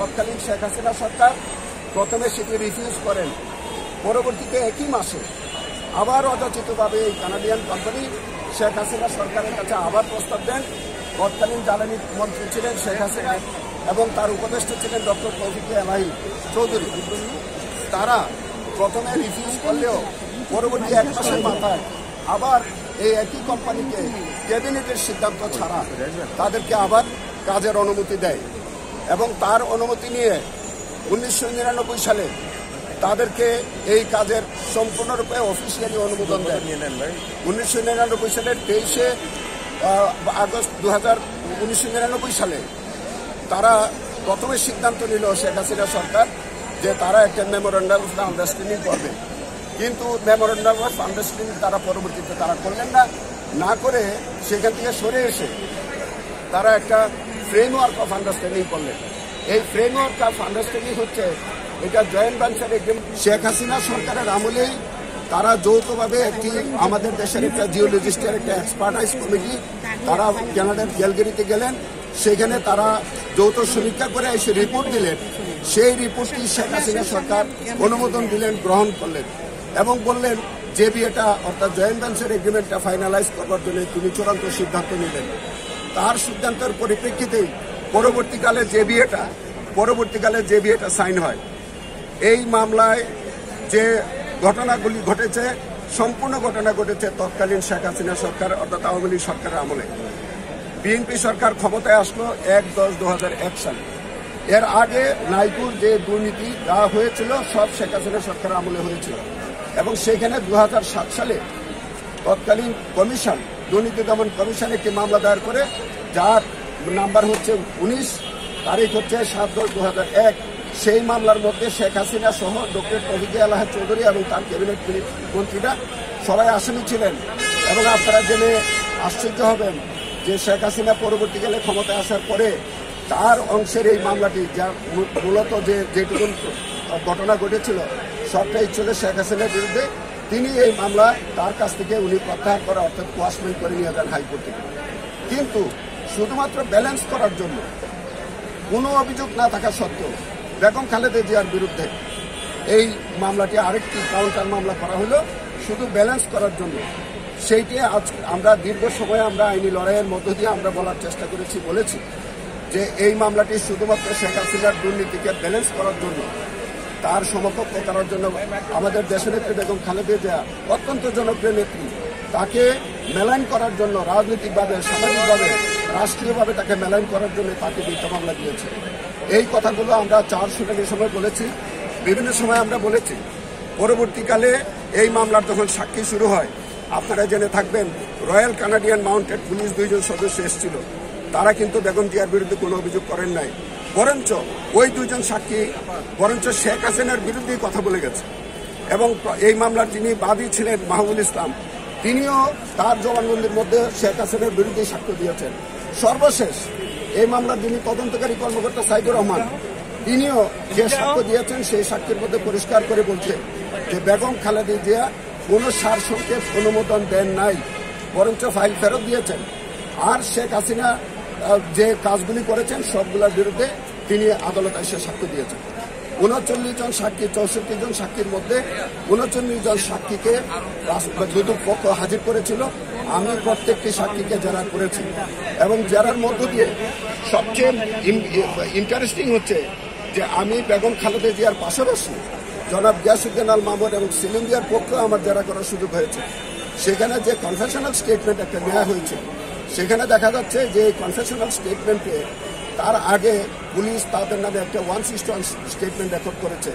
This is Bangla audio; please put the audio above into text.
তৎকালীন শেখ হাসিনা সরকার প্রথমে সেটি রিফিউজ করেন। পরবর্তীতে একই মাসে আবার অযাচিতভাবে এই কানাডিয়ান কোম্পানি শেখ হাসিনা সরকারের কাছে আবার প্রস্তাব দেন। তৎকালীন জ্বালানি মন্ত্রী ছিলেন শেখ হাসিনা এবং তার উপদেষ্টা ছিলেন ডক্টর তৌফিক এলাহি চৌধুরী। তারা প্রথমে রিফিউজ করলেও পরবর্তী এক মাসের মাথায় আবার এই একই কোম্পানিকে ক্যাবিনেটের সিদ্ধান্ত ছাড়া তাদেরকে আবার কাজের অনুমতি দেয় এবং তার অনুমতি নিয়ে 1999 সালে তাদেরকে এই কাজের সম্পূর্ণরূপে অফিসিয়ালি অনুমোদন দেয়। 1999 সালের 23 আগস্ট 1999 সালে তারা প্রথমে সিদ্ধান্ত নিল শেখ হাসিনা সরকার যে তারা একটা মেমোরেন্ডাম অফ আন্ডারস্ট্যান্ডিং করবে, কিন্তু মেমোরেন্ডাম অফ আন্ডারস্ট্যান্ডিং তারা পরবর্তীতে তারা করলেন না করে সেখান থেকে সরে এসে তারা একটা ফ্রেমওয়ার্ক অফ আন্ডারস্ট্যান্ডিং করলেন। এই ফ্রেমওয়ার্ক অফ আন্ডারস্ট্যান্ডিং হচ্ছে এটা joint venture agreement. Sheikh Hasina সরকারের আমলেই তারা যৌথভাবে একটি আমাদের দেশের একটা জিওলজিস্টের একটা এক্সপার্টাইজ কমিটি তারা কানাডার ক্যালগারিতে গেলেন। সেখানে তারা যৌথ সমীক্ষা করে এসে রিপোর্ট দিলেন। সেই রিপোর্টটি শেখ হাসিনা সরকার অনুমোদন দিলেন, গ্রহণ করলেন এবং বললেন যে বিয়েটা অর্থাৎ জয়েন্ট ভেঞ্চার এগ্রিমেন্টটা ফাইনালাইজ করবার জন্য তিনি চূড়ান্ত সিদ্ধান্ত নিলেন। তার সিদ্ধান্তের পরিপ্রেক্ষিতেই পরবর্তীকালে যে বিয়েটা সাইন হয়। এই মামলায় যে ঘটনাগুলি ঘটেছে সম্পূর্ণ ঘটনা ঘটেছে তৎকালীন শেখ হাসিনা সরকার অর্থাৎ আওয়ামী লীগ সরকারের আমলে। বিএনপি সরকার ক্ষমতায় আসলো 1/10/2001 সালে। এর আগে নাইকুর যে দুর্নীতি যা হয়েছিল সব শেখ হাসিনা সরকারের আমলে হয়েছিল এবং সেখানে 2007 সালে তৎকালীন কমিশন দুর্নীতি দমন কমিশন একটি মামলা দায়ের করে, যার নাম্বার হচ্ছে 19, তারিখ হচ্ছে 7/10/2001। সেই মামলার মধ্যে শেখ হাসিনা সহ ডক্টর তৌফিক এলাহি চৌধুরী এবং তার ক্যাবিনেট মন্ত্রীরা সবাই আসামি ছিলেন। এবং আপনারা জেনে আশ্চর্য হবেন যে শেখ হাসিনা পরবর্তীকালে ক্ষমতায় আসার পরে তার অংশের এই মামলাটি যা মূলত যেটুকু ঘটনা ঘটেছিল সবটাই ছিল শেখ হাসিনার বিরুদ্ধে। তিনি এই মামলা তার কাছ থেকে উনি প্রত্যাহার করা অর্থাৎ কোয়াশমেন্ট করে নিয়ে যান হাইকোর্টে। কিন্তু শুধুমাত্র ব্যালেন্স করার জন্য কোনো অভিযোগ না থাকা সত্ত্বেও বেগম খালেদা জিয়ার বিরুদ্ধে এই মামলাটি আরেকটি কাউন্টার মামলা করা হলো শুধু ব্যালেন্স করার জন্য। সেইটি আজ আমরা দীর্ঘ সময় আমরা আইনি লড়াইয়ের মধ্য দিয়ে আমরা বলার চেষ্টা বলেছি যে এই মামলাটি শুধুমাত্র শেখ হাসিনার দুর্নীতিকে ব্যালেন্স করার জন্য, তার সমকক্ষ করার জন্য আমাদের দেশনেত্রী বেগম খালেদা জিয়া অত্যন্ত জনপ্রিয় নেত্রী, তাকে মেলাইন করার জন্য রাজনৈতিকভাবে সামাজিকভাবে রাষ্ট্রীয়ভাবে তাকে মেলাইন করার জন্য তাকে মিথ্যা মামলা দিয়েছে। এই কথাগুলো আমরা 4 শুনানির সময় বলেছি, বিভিন্ন সময় আমরা বলেছি। পরবর্তীকালে এই মামলার যখন সাক্ষী শুরু হয় আপনারা জেনে থাকবেন রয়্যাল কানাডিয়ান মাউন্টেড পুলিশ 2 জন সদস্য এসেছিল। তারা কিন্তু বেগম জিয়ার বিরুদ্ধে কোনো অভিযোগ করেন নাই, বরঞ্চ ওই 2 জন সাক্ষী বরঞ্চ শেখ হাসিনার বিরুদ্ধেই কথা বলে গেছে। এবং এই মামলার যিনি বাদী ছিলেন মাহবুবুল ইসলাম, তিনিও তার জবানবন্দির মধ্যে শেখ হাসিনার বিরুদ্ধে সাক্ষ্য দিয়েছেন। সর্বশেষ এই মামলার যিনি তদন্তকারী কর্মকর্তা সাইদুর রহমান, তিনিও যে সাক্ষ্য দিয়েছেন সেই সাক্ষীর মধ্যে পরিষ্কার করে বলছে যে বেগম খালেদা জিয়া কোনো সারসংক্ষেপ অনুমোদন দেন নাই, বরঞ্চ ফাইল ফেরত দিয়েছেন। আর শেখ হাসিনা যে কাজগুলি করেছেন সবগুলোর বিরুদ্ধে তিনি আদালতে এসে সাক্ষ্য দিয়েছেন। 39 জন সাক্ষী 64 জন সাক্ষীর মধ্যে 39 জন সাক্ষীকে দুদক পক্ষ হাজির করেছিল। আমি প্রত্যেকটি সাক্ষীকে জেরা করেছি এবং জেরার মধ্য দিয়ে সবচেয়ে ইন্টারেস্টিং হচ্ছে যে আমি বেগম খালেদা জিয়ার পাশাপাশি জনাব গিয়াসউদ্দিন আল মামুন এবং সেলিম জিয়ার পক্ষে আমার জেরা করার সুযোগ হয়েছে। সেখানে যে কনফেশনাল স্টেটমেন্ট একটা নেওয়া হয়েছে সেখানে দেখা যাচ্ছে যে কনফেশনাল স্টেটমেন্টে তার আগে পুলিশ তাদের নামে একটা 161 স্টেটমেন্ট রেকর্ড করেছে।